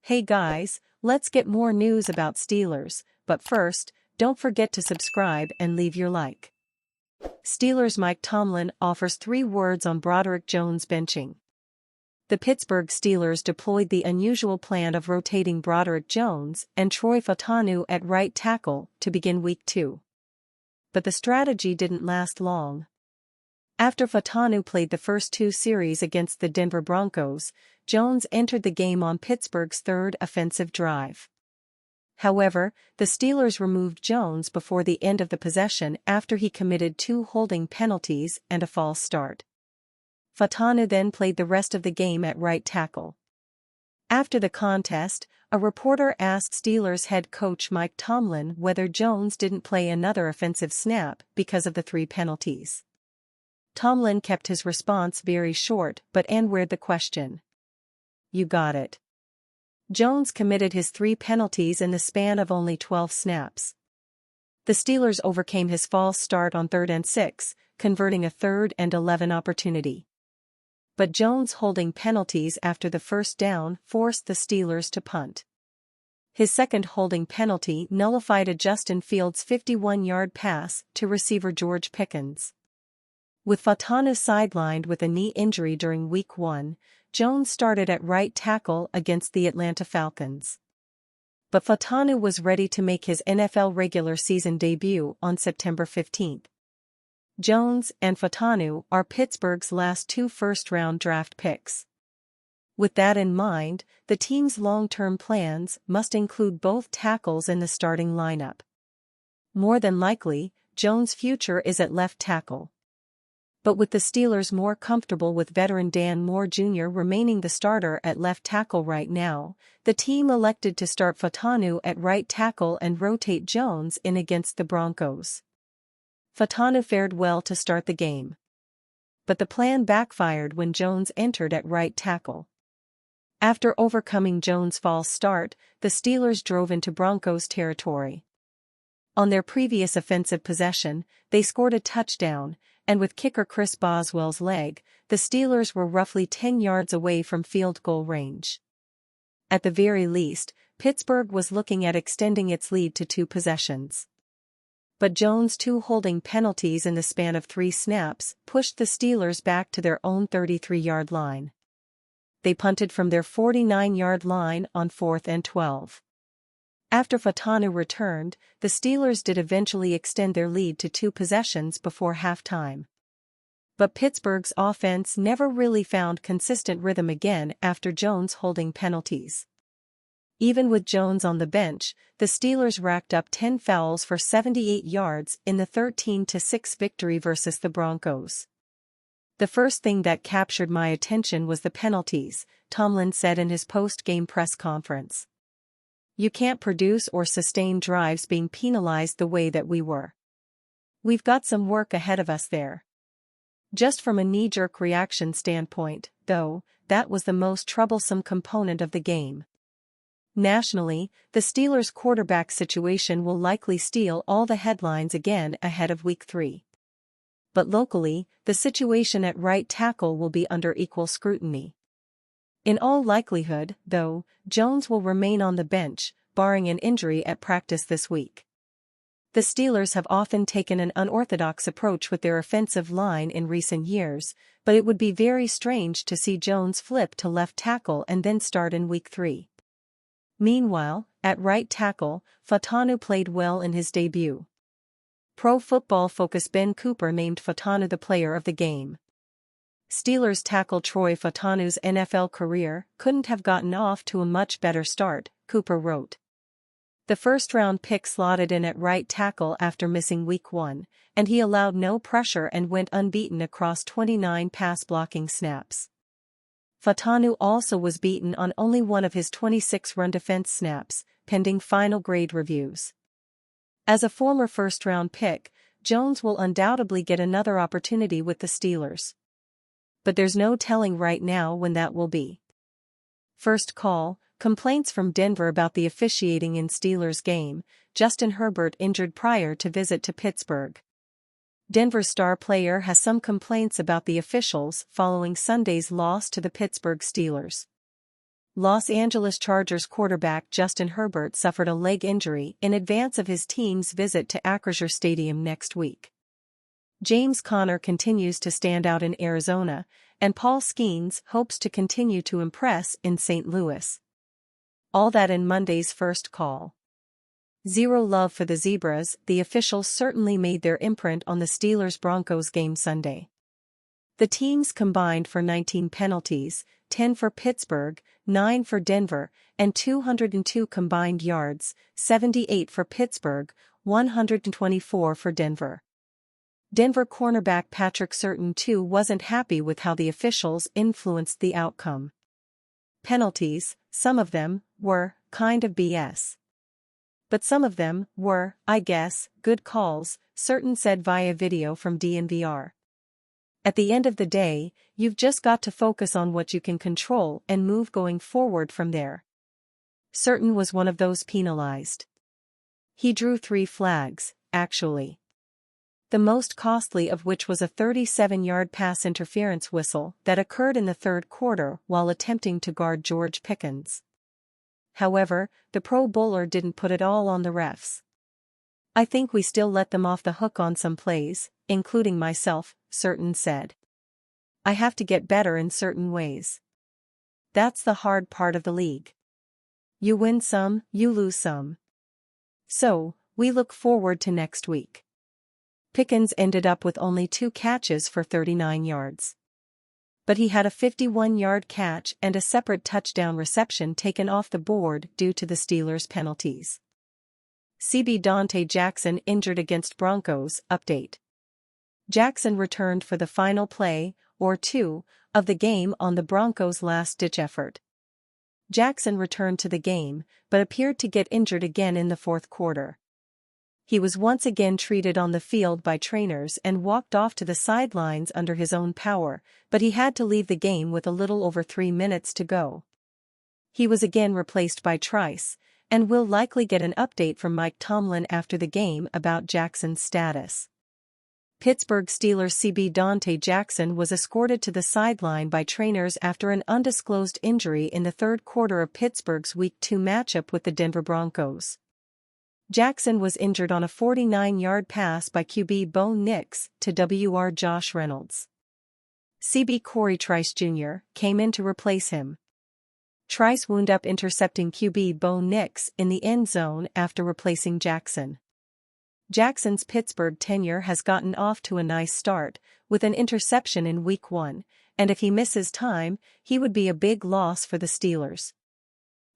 Hey guys, let's get more news about Steelers, but first, don't forget to subscribe and leave your like. Steelers Mike Tomlin offers 3 words on Broderick Jones benching. The Pittsburgh Steelers deployed the unusual plan of rotating Broderick Jones and Troy Fautanu at right tackle to begin Week 2. But the strategy didn't last long. After Fautanu played the first 2 series against the Denver Broncos, Jones entered the game on Pittsburgh's 3rd offensive drive. However, the Steelers removed Jones before the end of the possession after he committed 2 holding penalties and a false start. Fautanu then played the rest of the game at right tackle. After the contest, a reporter asked Steelers head coach Mike Tomlin whether Jones didn't play another offensive snap because of the 3 penalties. Tomlin kept his response very short but answered the question. You got it. Jones committed his 3 penalties in the span of only 12 snaps. The Steelers overcame his false start on 3rd and 6, converting a 3rd and 11 opportunity. But Jones' holding penalties after the first down forced the Steelers to punt. His second holding penalty nullified a Justin Fields' 51-yard pass to receiver George Pickens. With Fautanu sidelined with a knee injury during Week 1, Jones started at right tackle against the Atlanta Falcons. But Fautanu was ready to make his NFL regular season debut on September 15. Jones and Fautanu are Pittsburgh's last 2 first-round draft picks. With that in mind, the team's long-term plans must include both tackles in the starting lineup. More than likely, Jones' future is at left tackle. But with the Steelers more comfortable with veteran Dan Moore Jr. remaining the starter at left tackle right now, the team elected to start Fautanu at right tackle and rotate Jones in against the Broncos. Fautanu fared well to start the game. But the plan backfired when Jones entered at right tackle. After overcoming Jones' false start, the Steelers drove into Broncos territory. On their previous offensive possession, they scored a touchdown, and with kicker Chris Boswell's leg, the Steelers were roughly 10 yards away from field goal range. At the very least, Pittsburgh was looking at extending its lead to 2 possessions. But Jones' 2 holding penalties in the span of 3 snaps pushed the Steelers back to their own 33-yard line. They punted from their 49-yard line on 4th and 12. After Fautanu returned, the Steelers did eventually extend their lead to 2 possessions before halftime. But Pittsburgh's offense never really found consistent rhythm again after Jones' holding penalties. Even with Jones on the bench, the Steelers racked up 10 fouls for 78 yards in the 13-6 victory versus the Broncos. The first thing that captured my attention was the penalties, Tomlin said in his post-game press conference. You can't produce or sustain drives being penalized the way that we were. We've got some work ahead of us there. Just from a knee-jerk reaction standpoint, though, that was the most troublesome component of the game. Nationally, the Steelers' quarterback situation will likely steal all the headlines again ahead of Week 3. But locally, the situation at right tackle will be under equal scrutiny. In all likelihood, though, Jones will remain on the bench, barring an injury at practice this week. The Steelers have often taken an unorthodox approach with their offensive line in recent years, but it would be very strange to see Jones flip to left tackle and then start in Week 3. Meanwhile, at right tackle, Fautanu played well in his debut. Pro Football Focus Ben Cooper named Fautanu the player of the game. Steelers tackle Troy Fautanu's NFL career couldn't have gotten off to a much better start, Cooper wrote. The first-round pick slotted in at right tackle after missing Week 1, and he allowed no pressure and went unbeaten across 29 pass-blocking snaps. Fautanu also was beaten on only one of his 26 run defense snaps, pending final grade reviews. As a former first-round pick, Jones will undoubtedly get another opportunity with the Steelers. But there's no telling right now when that will be. First call, complaints from Denver about the officiating in Steelers game, Justin Herbert injured prior to visit to Pittsburgh. Denver's star player has some complaints about the officials following Sunday's loss to the Pittsburgh Steelers. Los Angeles Chargers quarterback Justin Herbert suffered a leg injury in advance of his team's visit to Acrisure Stadium next week. James Conner continues to stand out in Arizona, and Paul Skeens hopes to continue to impress in St. Louis. All that in Monday's first call. Zero love for the Zebras. The officials certainly made their imprint on the Steelers-Broncos game Sunday. The teams combined for 19 penalties, 10 for Pittsburgh, 9 for Denver, and 202 combined yards, 78 for Pittsburgh, 124 for Denver. Denver cornerback Patrick Surtain too wasn't happy with how the officials influenced the outcome. Penalties, some of them, were kind of BS. But some of them were, I guess, good calls, Surtain said via video from DNVR. At the end of the day, you've just got to focus on what you can control and move going forward from there. Surtain was one of those penalized. He drew 3 flags, actually. The most costly of which was a 37-yard pass interference whistle that occurred in the third quarter while attempting to guard George Pickens. However, the Pro Bowler didn't put it all on the refs. I think we still let them off the hook on some plays, including myself, Surtain said. I have to get better in certain ways. That's the hard part of the league. You win some, you lose some. So, we look forward to next week. Pickens ended up with only 2 catches for 39 yards. But he had a 51-yard catch and a separate touchdown reception taken off the board due to the Steelers' penalties. CB Dante Jackson injured against Broncos. Update. Jackson returned for the final play, or 2, of the game on the Broncos' last-ditch effort. Jackson returned to the game, but appeared to get injured again in the fourth quarter. He was once again treated on the field by trainers and walked off to the sidelines under his own power, but he had to leave the game with a little over 3 minutes to go. He was again replaced by Trice, and will likely get an update from Mike Tomlin after the game about Jackson's status. Pittsburgh Steelers CB Dante Jackson was escorted to the sideline by trainers after an undisclosed injury in the third quarter of Pittsburgh's Week 2 matchup with the Denver Broncos. Jackson was injured on a 49-yard pass by QB Bo Nix to WR Josh Reynolds. CB Corey Trice Jr. came in to replace him. Trice wound up intercepting QB Bo Nix in the end zone after replacing Jackson. Jackson's Pittsburgh tenure has gotten off to a nice start, with an interception in Week 1, and if he misses time, he would be a big loss for the Steelers.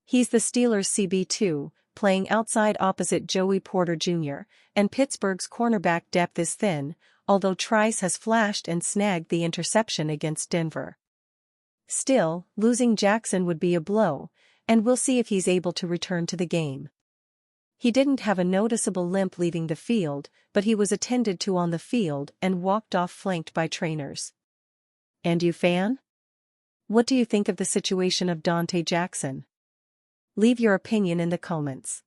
He's the Steelers' CB2, playing outside opposite Joey Porter Jr., and Pittsburgh's cornerback depth is thin, although Trice has flashed and snagged the interception against Denver. Still, losing Jackson would be a blow, and we'll see if he's able to return to the game. He didn't have a noticeable limp leaving the field, but he was attended to on the field and walked off flanked by trainers. And you fan? What do you think of the situation of Dante Jackson? Leave your opinion in the comments.